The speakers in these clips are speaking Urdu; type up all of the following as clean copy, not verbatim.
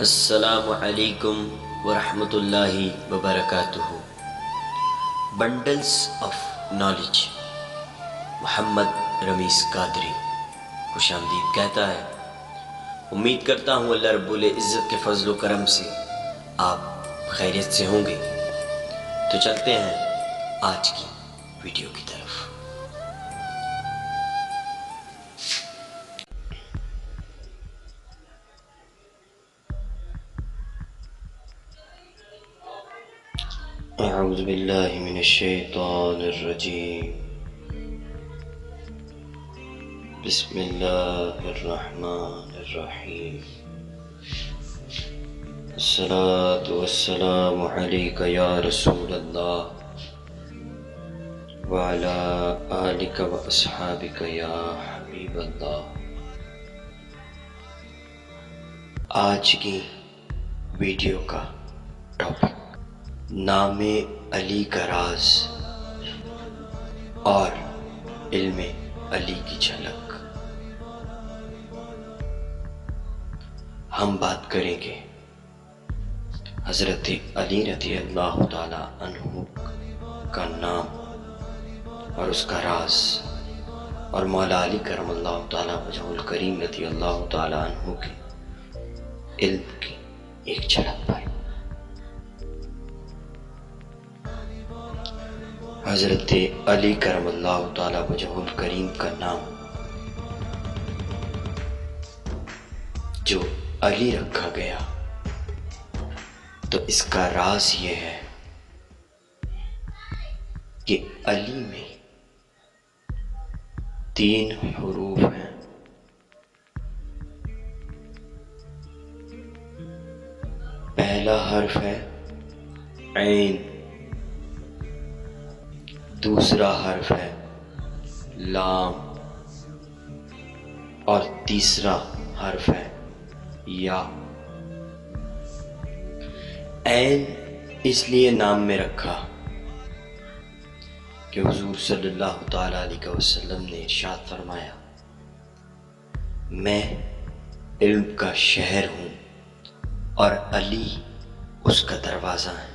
السلام علیکم ورحمۃ اللہ وبرکاتہ۔ بنڈلز آف نالج، محمد رمیز قادری خوش آمدید کہتا ہے۔ امید کرتا ہوں اللہ رب العزت کے فضل و کرم سے آپ خیریت سے ہوں گے۔ تو چلتے ہیں آج کی ویڈیو کی طرف۔ اعوذ باللہ من الشیطان الرجیم، بسم اللہ الرحمن الرحیم۔ الصلاۃ والسلام علیک یا رسول اللہ وعلی آلک واصحابک یا حبیب اللہ۔ آج کی ویڈیو کا ٹاپک نام علی کا راز اور علم علی کی جھلک۔ ہم بات کریں گے حضرت علی رضی اللہ تعالی عنہ کا نام اور اس کا راز، اور مولا علی کرم اللہ تعالی وجہ الکریم رضی اللہ تعالی عنہ کے علم کی ایک جھلک پر۔ حضرت علی کرم اللہ تعالی وجہ الکریم کا نام جو علی رکھا گیا، تو اس کا راز یہ ہے کہ علی میں 3 حروف ہیں۔ پہلا حرف ہے عین، دوسرا حرف ہے لام، اور تیسرا حرف ہے یا۔ عین اس لیے نام میں رکھا کہ حضور صلی اللہ تعالی علیہ وسلم نے ارشاد فرمایا، میں علم کا شہر ہوں اور علی اس کا دروازہ ہے۔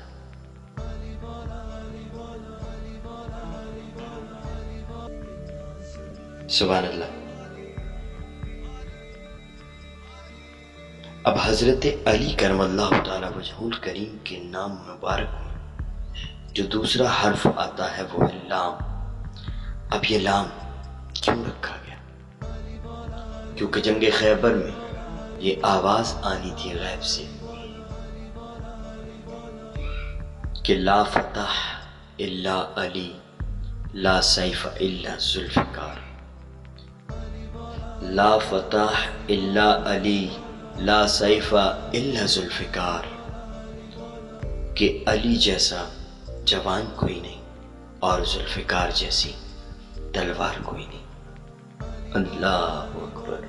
سبحان اللہ۔ اب حضرت علی کرم اللہ تعالی وجہ الکریم کے نام مبارک میں جو دوسرا حرف آتا ہے وہ ہے لام۔ اب یہ لام کیوں رکھا گیا؟ کیونکہ جنگ خیبر میں یہ آواز آنی تھی غیب سے کہ لا فتح الا علی لا سیف الا ذوالفقار، لا فتح الا علی لا سیف الا ذوالفقار، کہ علی جیسا جوان کوئی نہیں اور ذوالفقار جیسی تلوار کوئی نہیں۔ اللہ اکبر۔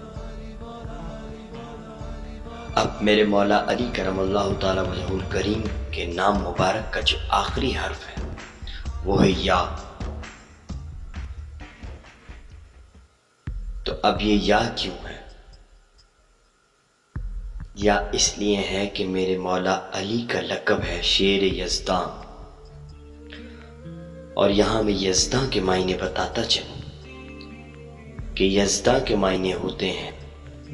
اب میرے مولا علی کرم اللہ تعالی وجہ الکریم کے نام مبارک کا جو آخری حرف ہے وہ ہے یا۔ تو اب یہ یا کیوں ہے؟ یا اس لیے ہے کہ میرے مولا علی کا لقب ہے شیر یزداں، اور یہاں میں یزداں کے معنی بتاتا چلوں کہ یزداں کے معنی ہوتے ہیں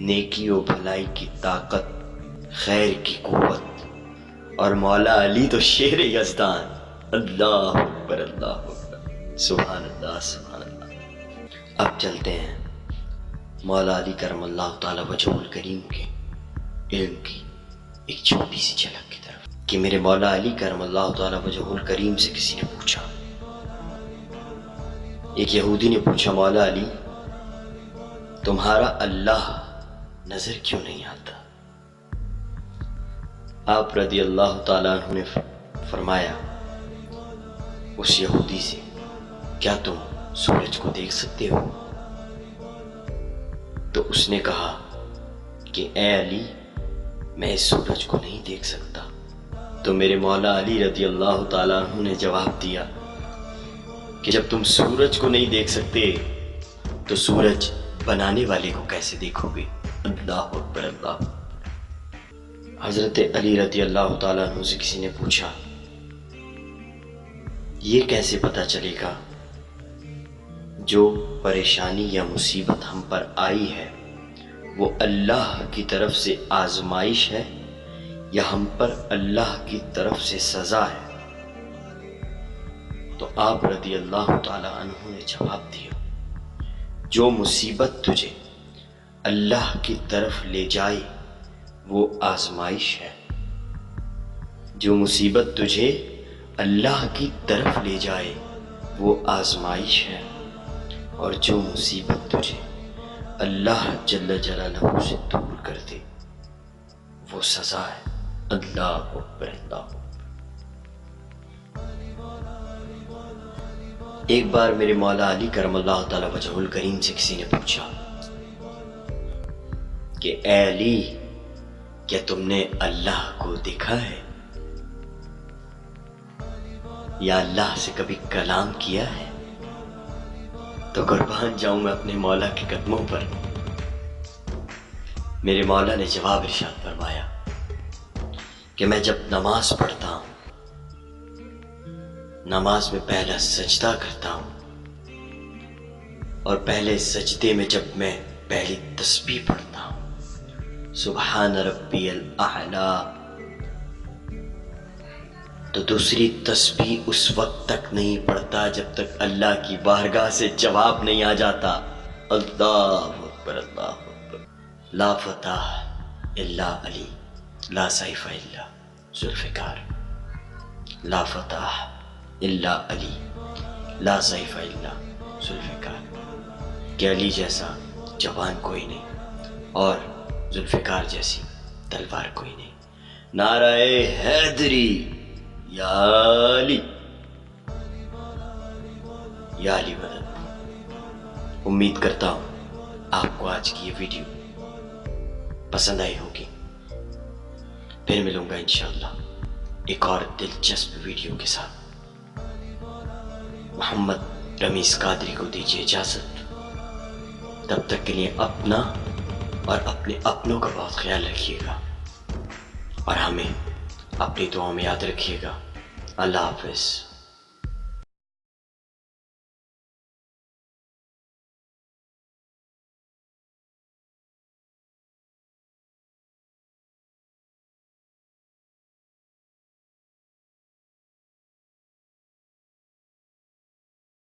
نیکی و بھلائی کی طاقت، خیر کی قوت، اور مولا علی تو شیر یزداں۔ اللہ اکبر، اللہ اکبر، سبحان اللہ، سبحان اللہ۔ اب چلتے ہیں مولا علی کرم اللہ تعالی وجہ الکریم کے علم کی ایک چھوٹی سی جھلک کی طرف کہ میرے مولا علی کرم اللہ تعالی وجہ الکریم سے کسی نے پوچھا، ایک یہودی نے پوچھا، مولا علی تمہارا اللہ نظر کیوں نہیں آتا؟ آپ رضی اللہ تعالیٰ عنہ نے فرمایا اس یہودی سے، کیا تم سورج کو دیکھ سکتے ہو؟ تو اس نے کہا کہ اے علی میں اس سورج کو نہیں دیکھ سکتا۔ تو میرے مولا علی رضی اللہ تعالیٰ عنہ نے جواب دیا کہ جب تم سورج کو نہیں دیکھ سکتے تو سورج بنانے والے کو کیسے دیکھو گے؟ اللہ اکبر، اللہ۔ حضرت علی رضی اللہ تعالیٰ عنہ سے کسی نے پوچھا، یہ کیسے پتہ چلے گا جو پریشانی یا مصیبت ہم پر آئی ہے وہ اللہ کی طرف سے آزمائش ہے یا ہم پر اللہ کی طرف سے سزا ہے؟ تو آپ رضی اللہ تعالیٰ عنہ نے جواب دیا، جو مصیبت تجھے اللہ کی طرف لے جائے وہ آزمائش ہے۔ جو مصیبت تجھے اللہ کی طرف لے جائے وہ آزمائش ہے، اور جو مصیبت تجھے اللہ جل جلالہ سے دور کر دے وہ سزا ہے۔ اللہ اکبر، اللہ اکبر۔ ایک بار میرے مولا علی کرم اللہ تعالی وجہہ الکریم سے کسی نے پوچھا کہ اے علی، کیا تم نے اللہ کو دیکھا ہے یا اللہ سے کبھی کلام کیا ہے؟ تو قربان جاؤں میں اپنے مولا کے قدموں پر۔ میرے مولا نے جواب ارشاد فرمایا کہ میں جب نماز پڑھتا ہوں، نماز میں پہلا سجدہ کرتا ہوں، اور پہلے سجدے میں جب میں پہلی تسبیح پڑھتا ہوں سبحان ربی الاعلی، تو دوسری تسبیح اس وقت تک نہیں پڑھتا جب تک اللہ کی بارگاہ سے جواب نہیں آ جاتا۔ اللہ اکبر، اللہ اکبر۔ لا فتح الا علی، لا سیف الا ذوالفقار، لا فتح الا علی، لا سیف الا ذوالفقار، کہ علی جیسا جوان کوئی نہیں اور ذوالفقار جیسی تلوار کوئی نہیں۔ نعرہ حیدری یا علی، یا علی مدد۔ امید کرتا ہوں آپ کو آج کی یہ ویڈیو پسند آئی ہوگی۔ پھر ملوں گا انشاءاللہ ایک اور دلچسپ ویڈیو کے ساتھ۔ محمد رمیز قادری کو دیجیے اجازت، تب تک کے لیے اپنا اور اپنے اپنوں کا بہت خیال رکھیے گا، اور ہمیں اپنی دعاؤں میں یاد رکھیے گا۔ اللہ حافظ۔